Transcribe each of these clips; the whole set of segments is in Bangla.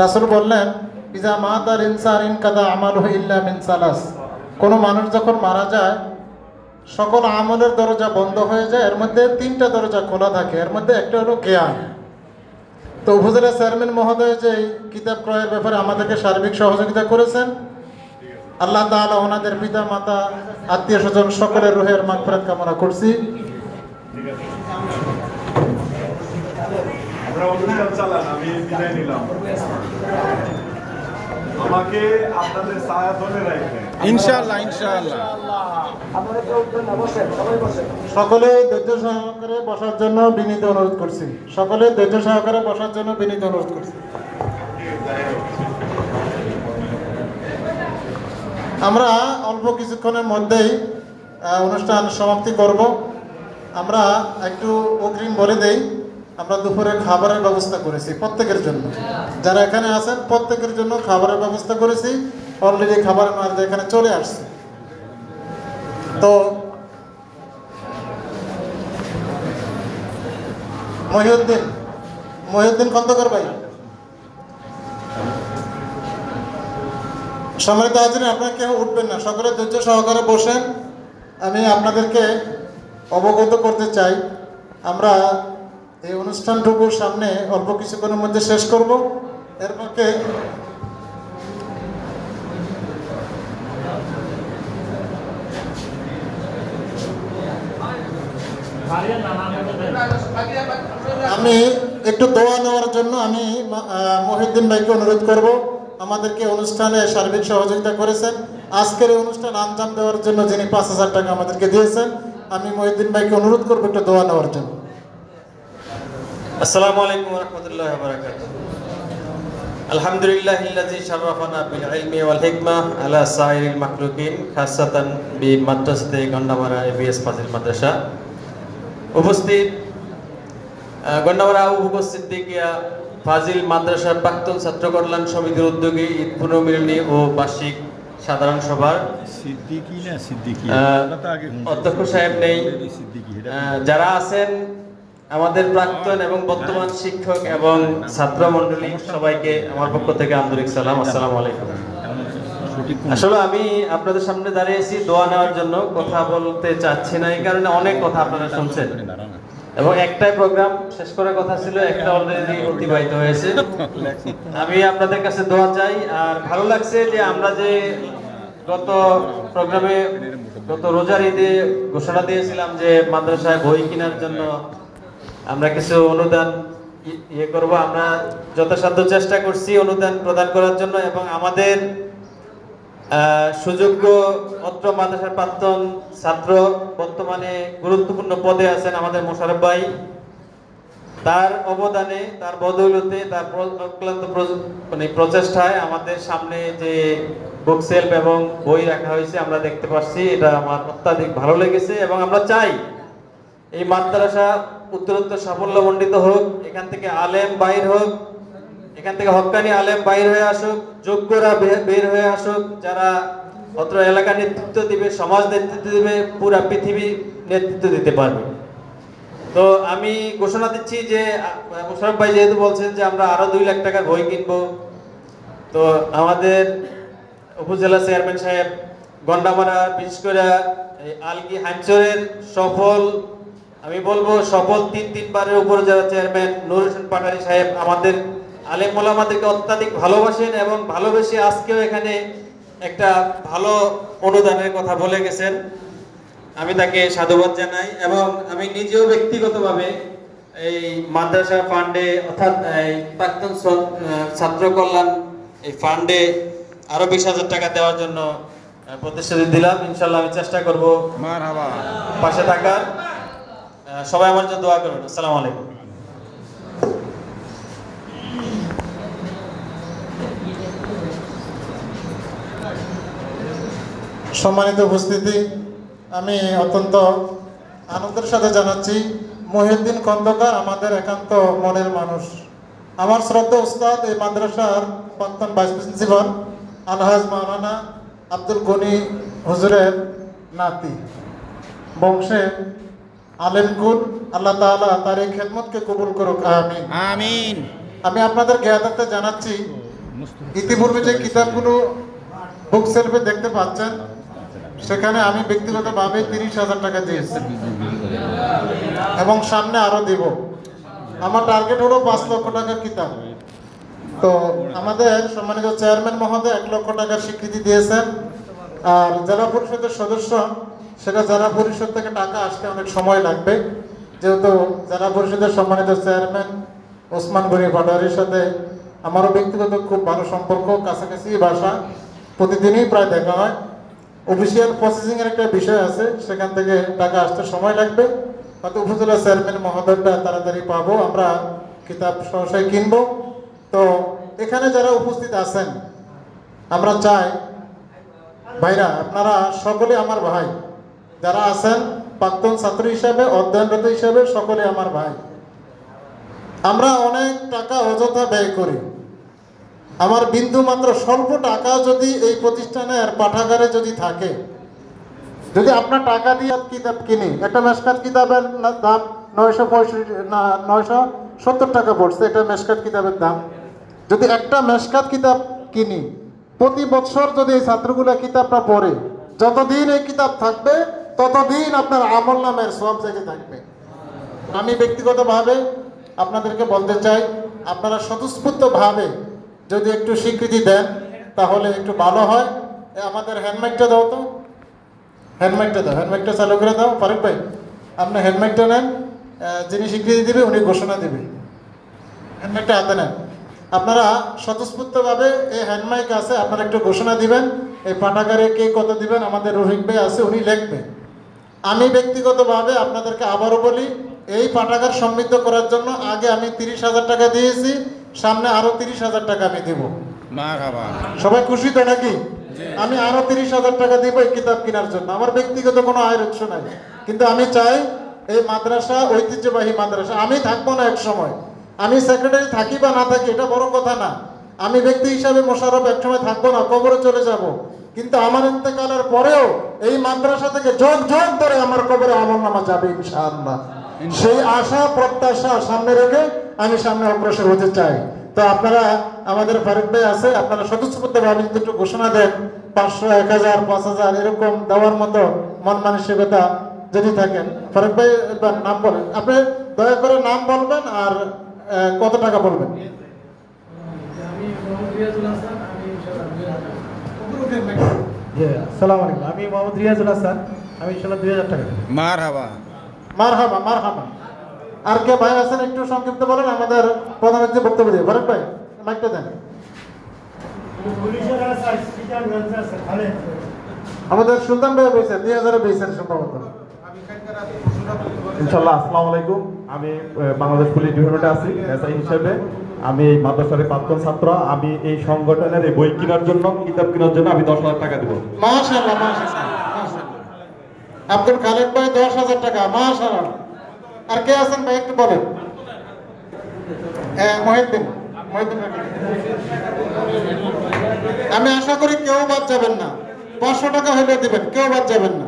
রাসূল বললেন, ইজা মাতাল ইনসান ইনকাদা আমালুহু ইল্লা মিন সালাস। কোনো মানুষ যখন মারা যায় সকল আমলের দরজা বন্ধ হয়ে যায়, এর মধ্যে 3টা দরজা খোলা থাকে, এর মধ্যে একটা হলো জ্ঞান। তো উপজেলা চেয়ারম্যান মহোদয় যে কিতাব ক্রয়ের ব্যাপারে আমাদেরকে সার্বিক সহযোগিতা করেছেন, আল্লাহ তাআলা ওনাদের পিতা মাতা আত্মীয় স্বজন সকলের রুহের মাগফিরাত কামনা করছি। আমরা অনুষ্ঠান চালান, আমি বিদায় নিলাম। আমাকে আপনাদের ছায়া ধরে রাখবেন ইনশাআল্লাহ ইনশাআল্লাহ। সকলে ধৈর্য সহকারে বসার জন্য বিনীত অনুরোধ করছি। সকলে ধৈর্য সহকারে বসার জন্য বিনীত অনুরোধ করছি। আমরা অল্প কিছুক্ষণের মধ্যেই অনুষ্ঠান সমাপ্তি করব। আমরা একটু অগ্রিম বলে দেই, আমরা দুপুরে খাবারের ব্যবস্থা করেছি প্রত্যেকের জন্য। যারা এখানে আছেন প্রত্যেকের জন্য খাবারের ব্যবস্থা করেছি। অলরেডি খাবারের মাঝে এখানে চলে আসছে। তো মহিউদ্দিন খন্দকার ভাই, সম্মানিত হাজির, আপনারা কেউ উঠবেন না, সকলে ধৈর্য সহকারে বসেন। আমি আপনাদেরকে অবগত করতে চাই, আমরা এই অনুষ্ঠানটুকু সামনে অল্প কিছুক্ষণের মধ্যে শেষ করব। এর পক্ষে আমি একটু দোয়া নেওয়ার জন্য আমি মহিউদ্দিন ভাইকে অনুরোধ করব। আমাদেরকে অনুষ্ঠানে সার্বিক সহযোগিতা করেছেন। আজকের এই অনুষ্ঠান আঞ্জাম দেওয়ার জন্য যিনি 5,000 টাকা আমাদেরকে দিয়েছেন, আমি মহিউদ্দিন ভাইকে অনুরোধ করবো একটু দোয়া নেওয়ার জন্য। আসসালামু আলাইকুম ওয়া রাহমাতুল্লাহি ওয়া বারাকাতুহু। আলহামদুলিল্লাহিল্লাযী শাররাফানা বিল ইলমি ওয়াল হিকমাহ আলা সাইরিল মাখলুকিন খাসাতান বি মাদ্রাসাতে গন্ডামারা এবিএস ফাজিল মাদ্রাসা। উপস্থিত গন্ডামারা আবু সিদ্দিকিয়া ফাজিল মাদ্রাসার প্রাক্তন ছাত্র কল্যাণ সমিতির উদ্যোগে ঈদ পুনর্মিলনী ও বার্ষিক সাধারণ সভার অধ্যক্ষ সাহেব নেই, যারা আছেন আমাদের প্রাক্তন এবং বর্তমান শিক্ষক এবং ছাত্র মণ্ডলী, সবাইকে আমার পক্ষ থেকে আন্তরিক সালাম, আসসালামু আলাইকুম। আসলে আমি আপনাদের সামনে দাঁড়িয়েছি দোয়া নেওয়ার জন্য, কথা বলতে চাচ্ছি না, এই কারণে অনেক কথা আপনারা শুনছেন এবং একটাই প্রোগ্রাম শেষ করার কথা ছিল, একটা অলরেডি অতিবাহিত হয়েছে। আমি আপনাদের কাছে দোয়া চাই। আর ভালো লাগছে যে আমরা যে গত প্রোগ্রামে গত রোজার ঈদে ঘোষণা দিয়েছিলাম যে মাদ্রাসায় বই কেনার জন্য আমরা কিছু অনুদান করব, আমরা যথাসাধ্য চেষ্টা করছি অনুদান প্রদান করার জন্য। এবং আমাদের সুযোগ্য অত্র মাদ্রাসার প্রাক্তন ছাত্র বর্তমানে গুরুত্বপূর্ণ পদে আছেন আমাদের মোশাররফ ভাই, তার অবদানে, তার বদৌলতে, তার অক্লান্ত প্রচেষ্টায় আমাদের সামনে যে বুক সেলফ এবং বই রাখা হয়েছে আমরা দেখতে পাচ্ছি, এটা আমার অত্যাধিক ভালো লেগেছে। এবং আমরা চাই এই মাদ্রাসা উত্তরোত্তর সাফল্যমণ্ডিত হোক, এখান থেকে আলেম বাইর হোক, এখান থেকে হক্কানি আলেম বাইর হয়ে আসুক, যোগ্যরা বের হয়ে আসুক, যারা অত্র এলাকা নেতৃত্ব দিবে, সমাজ নেতৃত্ব দিবে, পুরা পৃথিবী নেতৃত্ব দিতে পারবে। তো আমি ঘোষণা দিচ্ছি যে মোশাররফ ভাই যেহেতু বলছেন যে আমরা আরো 2 লাখ টাকার বই কিনবো, তো আমাদের উপজেলা চেয়ারম্যান সাহেব গন্ডামারা, বিশেষ করে আলগি হাঞ্চরের সফল, আমি বলবো সফল 3 বারের উপরে যারা চেয়ারম্যান, নুর হোসেন পাটারি সাহেব আমাদের আলেম ওলামাদেরকে অত্যাধিক ভালোবাসেন এবং ভালোবেসে আজকেও এখানে একটা ভালো অনুদানের কথা বলে গেছেন। আমি তাকে সাধুবাদ জানাই। এবং আমি নিজেও ব্যক্তিগতভাবে এই মাদ্রাসা ফান্ডে অর্থাৎ এই প্রাক্তন ছাত্র কল্যাণ এই ফান্ডে আরো 20,000 টাকা দেওয়ার জন্য প্রতিশ্রুতি দিলাম। ইনশাল্লাহ আমি চেষ্টা করব মারহাবা পাশে থাকার। সবাই আমার জন্য দোয়া করবেন। আসসালামু আলাইকুম। সম্মানিত উপস্থিতি, আমি অত্যন্ত আনন্দের সাথে জানাচ্ছি মহিউদ্দিন খন্দকার আমাদের একান্ত মনের মানুষ। আমার শ্রদ্ধা উস্তাদ এই মাদ্রাসার প্রাক্তন ভাইস প্রিন্সিপাল আলহাজ মাওলানা আব্দুল গনি হুজুরের নাতি, বংশে আলেমকুল। আল্লাহ তাআলা তার এই খেদমতকে কবুল করুক, আমিন আমিন। আমি আপনাদের জ্ঞাতার্থে জানাচ্ছি ইতিপূর্বে যে কিতাবগুলো বুক সেলফে দেখতে পাচ্ছেন, সেখানে আমি ব্যক্তিগতভাবে 30,000 টাকা দিয়েছি এবং সামনে আরো দিব। আমার টার্গেট হলো 5 লক্ষ টাকার কিতাব। তো আমাদের সম্মানিত চেয়ারম্যান মহোদয় 1 লক্ষ টাকার স্বীকৃতি দিয়েছেন। আর জেলা পরিষদের সদস্য, সেটা জেলা পরিষদ থেকে টাকা আসতে অনেক সময় লাগবে, যেহেতু জেলা পরিষদের সম্মানিত চেয়ারম্যান ওসমান গনি পাটোয়ারির সাথে আমারও ব্যক্তিগত খুব ভালো সম্পর্ক, কাছাকাছি বাসা, প্রতিদিনই প্রায় দেখা হয়। অফিসিয়াল প্রসেসিং এর একটা বিষয় আছে, সেখান থেকে টাকা আসতে সময় লাগবে। হয়তো উপজেলা চেয়ারম্যান মহোদয়টা তাড়াতাড়ি পাবো, আমরা কিতাব সহসাই কিনবো। তো এখানে যারা উপস্থিত আছেন, আমরা চাই ভাইরা, আপনারা সকলে আমার ভাই, যারা আছেন প্রাক্তন ছাত্র হিসাবে, অধ্যয়নরত হিসাবে, সকলে আমার ভাই। আমরা অনেক টাকা অযথা ব্যয় করি। আমার বিন্দু মাত্র স্বল্প টাকা যদি এই প্রতিষ্ঠানের পাঠাগারে যদি থাকে, যদি আপনার টাকা দিয়ে কিতাব কিনি, একটা মেশকাত কিতাবের দাম 970 টাকা পড়ছে, একটা মেশকাত কিতাবের দাম। যদি একটা মেশকাত কিতাব কিনি, প্রতি বছর যদি এই ছাত্রগুলো কিতাবটা পড়ে, যতদিন এই কিতাব থাকবে ততদিন আপনার আমল নামের সব জায়গায় থাকবে। আমি ব্যক্তিগতভাবে আপনাদেরকে বলতে চাই, আপনারা স্বতঃস্ফূর্তভাবে যদি একটু স্বীকৃতি দেন তাহলে একটু ভালো হয়। আমাদের হ্যান্ডমাইকটা দাও তো, হ্যান্ডমাইকটা দাও, হ্যান্ডমাইকটা চালু করে দাও। ফারুক ভাই, আপনি হ্যান্ডমাইকটা নেন, যিনি স্বীকৃতি দেবে উনি ঘোষণা দেবে। হ্যান্ডমাইকটা হাতে নেন। আপনারা স্বতঃস্ফূর্তভাবে, এই হ্যান্ডমাইক আছে, আপনারা একটু ঘোষণা দিবেন এই পাঠাগারে কে কত দিবেন। আমাদের রফিক ভাই আছে, উনি লিখবে। আমি ব্যক্তিগতভাবে আপনাদেরকে আবারও বলি, এই পাঠাগার সমৃদ্ধ করার জন্য আগে আমি 30,000 টাকা দিয়েছি, সামনে আরো 30,000 টাকা আমি দিব। সবাই খুশি তো নাকি? আমি আরো 30,000 টাকা দিব এই কিতাব কেনার জন্য। আমার ব্যক্তিগত কোনো আয়ের উৎস নাই, কিন্তু আমি চাই এই মাদ্রাসা ঐতিহ্যবাহী মাদ্রাসা। আমি থাকবো না এক সময়, আমি সেক্রেটারি থাকি বা না থাকি এটা বড় কথা না। আমি ব্যক্তি হিসাবে মোশাররফ একসময় থাকবো না, কবরে চলে যাব, কিন্তু আমার ইন্তেকালের পরেও এই মাদ্রাসা থেকে যোগ যোগ ধরে আমার কবরে আমলনামা যাবে ইনশাআল্লাহ। সেই আশা প্রত্যাশা সামনে রেখে আমি সামনে অগ্রসর হতে চাই। তো আপনারা, আমাদের ফারুক ভাই আছে, আপনারা স্বতঃস্ফূর্তভাবে যদি একটু ঘোষণা দেন 500, 1000, 5000 এরকম দেওয়ার মতো মন মানসিকতা যদি থাকেন। ফারুক ভাই এবার নাম বলেন, আপনি দয়া করে নাম বলবেন আর কত টাকা বলবেন। আসসালামু আলাইকুম, আমি মোহাম্মদ রিয়াজুল হাসান, আমি ইনশাআল্লাহ 2000 টাকা দেব। মারহাবা মারহাবা মারহাবা। আর কে ভাই আছেন একটু সংক্ষিপ্ত বলেন, আমাদের প্রধান অতিথি বক্তব্য দিয়ে। ফারুক ভাই মাইকটা দেন। আমাদের সুলতান ভাই বলছেন 2000 বলছেন সম্ভবত। ইনশাআল্লাহ। আসসালামু আলাইকুম, আমি বাংলাদেশ পুলিশ ডিপার্টমেন্টে আছি এসআই হিসেবে। আমি এই মাদ্রাসার প্রাক্তন ছাত্র। আমি এই সংগঠনের এই বই কেনার জন্য, কিতাব কেনার জন্য আমি 10,000 টাকা দেব। মাশাআল্লাহ মাশাআল্লাহ মাশাআল্লাহ। আব্দুল খালেক ভাই 10,000 টাকা, মাশাআল্লাহ। আর কে আছেন ভাই একটু বলেন। মহিউদ্দিন, আমি আশা করি কেউ বাদ যাবেন না। 500 টাকা হইলে দিবেন, কেউ বাদ যাবেন না।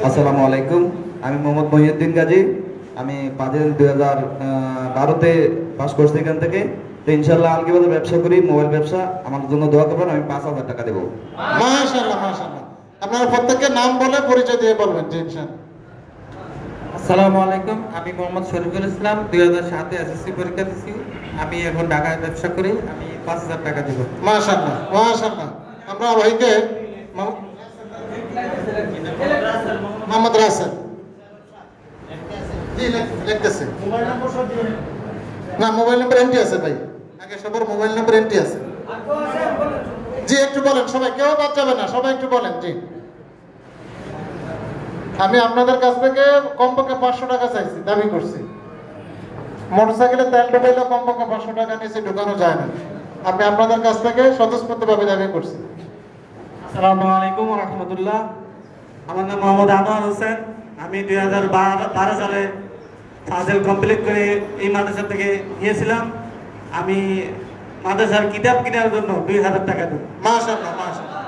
আসসালামু আলাইকুম, আমি মোহাম্মদ মহিউদ্দিন গাজী। আমি 2012-তে পাস করছি এখান থেকে। তো ইনশাআল্লাহ আলগিবাদের ব্যবসা করি, মোবাইল ব্যবসা। আমার জন্য দোয়া করবেন, আমি 5,000 টাকা দেবো। মাশাআল্লাহ মাশাআল্লাহ। আপনারা প্রত্যেককে নাম বলে পরিচয় দিয়ে বলবেন জি ইনশাআল্লাহ। আসসালামু আলাইকুম, আমি মোহাম্মদ শরীফুল ইসলাম, 2007-এ এসএসসি পরীক্ষা দিয়েছি। আমি এখন ঢাকায় ব্যবসা করি, আমি 5,000 টাকা দেব। মাশাআল্লাহ মাশাআল্লাহ। আমরা ভাইকে মোহাম্মদ রাসেল জি লিখতেছে। না, মোবাইল নাম্বার এন্ট্রি আছে ভাই, আগে সবার মোবাইল নাম্বার এন্ট্রি আছে। জি একটু বলেন সবাই, কেউ বাদ যাবে না, সবাই একটু বলেন জি। আমি আপনাদের কাছ থেকে কমপক্ষে 500 টাকা চাইছি, দাবি করছি। মোটরসাইকেলে তেল ঢোকাইলে কমপক্ষে 500 টাকা নিচে ঢোকানো যায় না। আমি আপনাদের কাছ থেকে স্বতঃস্ফূর্তভাবে দাবি করছি। আসসালামু আলাইকুম ওয়া রাহমাতুল্লাহ। আমার নাম মোহাম্মদ আনোয়ার হোসেন। আমি 2012 সালে ফাজিল কমপ্লিট করে এই মাদ্রাসা থেকে গিয়েছিলাম। আমি মাদ্রাসার কিতাব কেনার জন্য 2000 টাকা দেব। মাশাআল্লাহ মাশাআল্লাহ।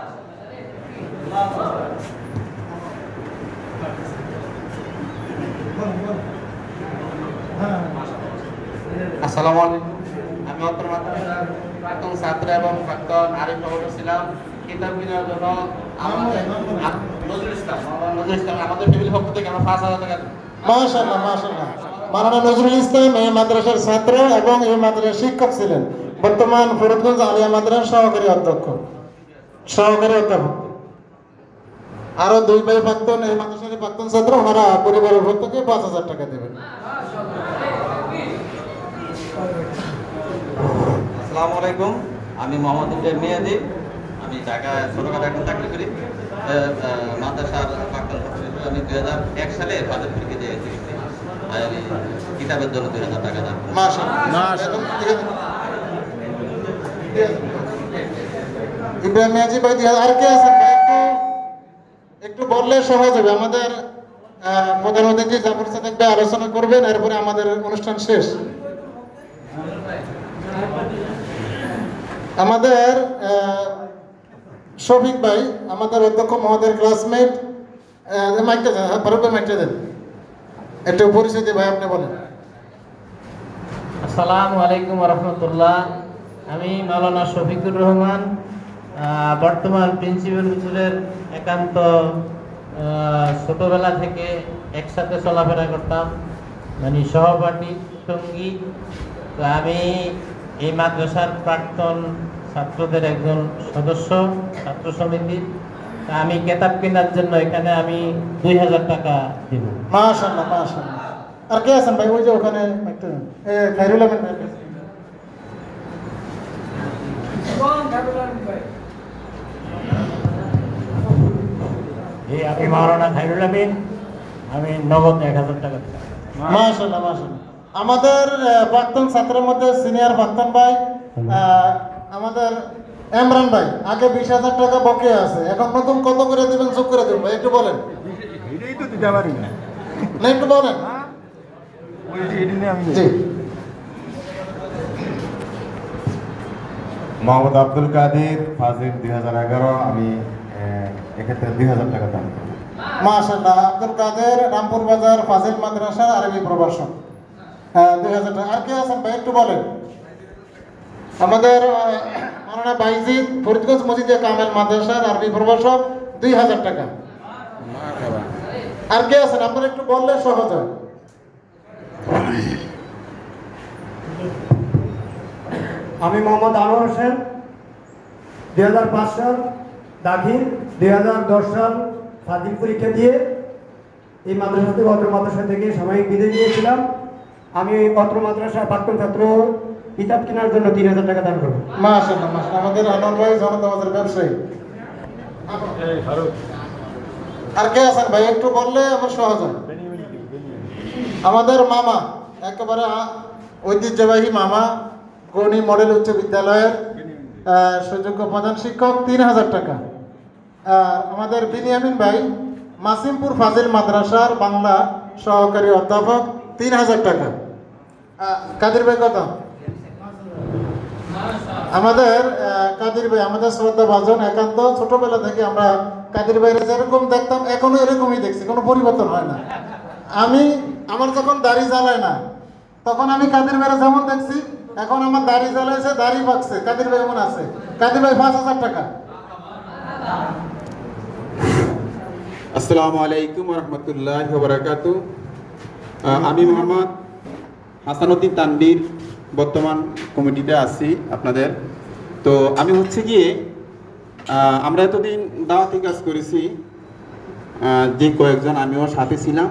আসসালামু আলাইকুম। আমি অত্র মাদ্রাসার প্রাক্তন ছাত্র এবং প্রাক্তন আরিফ প্রবর্তক ছিলাম। কিতাব কেনার জন্য আমাদের নজরুল ইসলাম আমাদের টেবিল পক্ষ থেকে আমরা 5,000 টাকা দিই। মাশাআল্লাহ মাশাআল্লাহ। মাওলানা নজরুল ইসলাম এই মাদ্রাসার ছাত্র এবং এই মাদ্রাসার শিক্ষক ছিলেন। বর্তমান ফরিদগঞ্জ আলিয়া মাদ্রাসার সহকারী অধ্যাপক। আরো 2 ভাই প্রাক্তন এই মাদ্রাসার প্রাক্তন ছাত্র, ওনারা পরিবারের পক্ষ থেকে 5,000 টাকা দেবেন। আসসালামু আলাইকুম। আমি মোহাম্মদ ইব্রাহিম মিয়াদি। আমি ঢাকায় ছোটখাটো একটা চাকরি করি। মাদ্রাসার প্রাক্তন ছাত্র হিসেবে আমি 2001 সালে ফাজিল পরীক্ষা দিয়ে গেছি। আর আমি কিতাবের জন্য 2,000 টাকা দান করি। ইব্রাহিম মিয়াজি ভাই, আর কে আছেন ভাই? একটু বললে সহজ হবে। আমাদের প্রধান অতিথি জাফর সাদেক ভাই আলোচনা করবেন, এরপরে আমাদের অনুষ্ঠান শেষ। আমাদের শফিক ভাই, আমাদের অধ্যক্ষ মহোদয়ের ক্লাসমেট, মাইকটা দেন, একটু পরিচিতি ভাই আপনি বলেন। আসসালামু আলাইকুম রহমতুল্লাহ। আমি মাওলানা শফিকুর রহমান, বর্তমান প্রিন্সিপাল হুজুরের একান্ত ছোটবেলা থেকে একসাথে চলাফেরা করতাম, মানে সহপাঠী সঙ্গী। তো আমি এই মাদ্রাসার প্রাক্তন ছাত্রদের একজন সদস্য, ছাত্র সমিতি। আমি কেতাব কেনার জন্য এখানে আমি 2,000 টাকা দিব। মাশাআল্লাহ মাশাআল্লাহ। আর কে আছেন ভাই? ওই যে ওখানে একটু খায়রুল আমিন ভাই। আমি মাওলানা খায়রুল আমিন, আমি নগদ 1,000 টাকা দিব। মাশাআল্লাহ মাশাআল্লাহ। আমাদের প্রাক্তন ছাত্রের মধ্যে সিনিয়র প্রাক্তন ভাই আমাদের ইমরান ভাই, আগে 20,000 টাকা বকেয়া আছে, এখন নতুন কত করে দিবেন যোগ করে দেবেন ভাই, একটু বলেন। এটাই তো দিতে পারি না। না একটু বলেন। জি। মোহাম্মদ আব্দুল কাদের ফাজিল 2011। আমি এক্ষেত্রে 2,000 টাকা দান করি। মাশাআল্লাহ। আব্দুল কাদের, রামপুর বাজার ফাজিল মাদ্রাসা আরবি প্রভাষক, 2,000 টাকা। আর কে আছেন ভাই একটু বলেন। আমাদের মাওলানা বাইজিদ, ফরিদগঞ্জ মসজিদে কামেল মাদ্রাসার আরবি প্রভাষক, 2,000 টাকা। আর কে আছেন আপনারা একটু বললে সহজ হয়। আমি মোহাম্মদ আনোয়ার হোসেন, 2005 সাল দাখিল, 2010 সাল ফাজিল পরীক্ষা দিয়ে এই অত্র মাদ্রাসা থেকে সাময়িক বিদায় নিয়েছিলাম। আমি অত্র মাদ্রাসার প্রাক্তন ছাত্র, কিতাব কেনার জন্য 3,000 টাকা দান করব। মাশাআল্লাহ মাশাআল্লাহ। আমাদের আনোয়ার ভাই জনতা বাজার ব্যবসায়ী। আর কে আছেন ভাই একটু বললে আমার সহজ হয়। আমাদের মামা, একেবারে ঐতিহ্যবাহী মামা, গণি মডেল উচ্চ বিদ্যালয়ের সুযোগ্য প্রধান শিক্ষক, 3,000 টাকা। আর আমাদের বিনিয়ামিন ভাই, মাসিমপুর ফাজিল মাদ্রাসার বাংলা সহকারী অধ্যাপক, 3,000 টাকা। কাদির ভাই কত? আমাদের কাদির ভাই, আমাদের শ্রদ্ধা ভাজন, একান্ত ছোটবেলা থেকে আমরা কাদির ভাইয়ের যেরকম দেখতাম এখনো এরকমই দেখছি, কোনো পরিবর্তন হয় না। আমার যখন দাড়ি জ্বালায় না, তখন আমি কাদির ভাইয়ের যেমন দেখছি, এখন আমার দাড়ি জ্বালাইছে, দাড়ি পাকছে, কাদির ভাই এমন আছে। কাদির ভাই 5,000 টাকা। আসসালামু আলাইকুম রহমতুল্লাহি ওয়া বারাকাতুহু। আমি মোহাম্মদ হাসানুদ্দিন তানভীর, বর্তমান কমিটিতে আছি আপনাদের। তো আমি হচ্ছে গিয়ে আমরা এতদিন দাওয়াতি কাজ করেছি, যে কয়েকজন আমিও সাথে ছিলাম।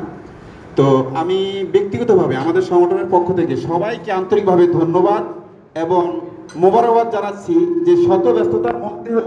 তো আমি ব্যক্তিগতভাবে আমাদের সংগঠনের পক্ষ থেকে সবাইকে আন্তরিকভাবে ধন্যবাদ এবং মোবারকবাদ জানাচ্ছি যে শত ব্যস্ততার মধ্যেও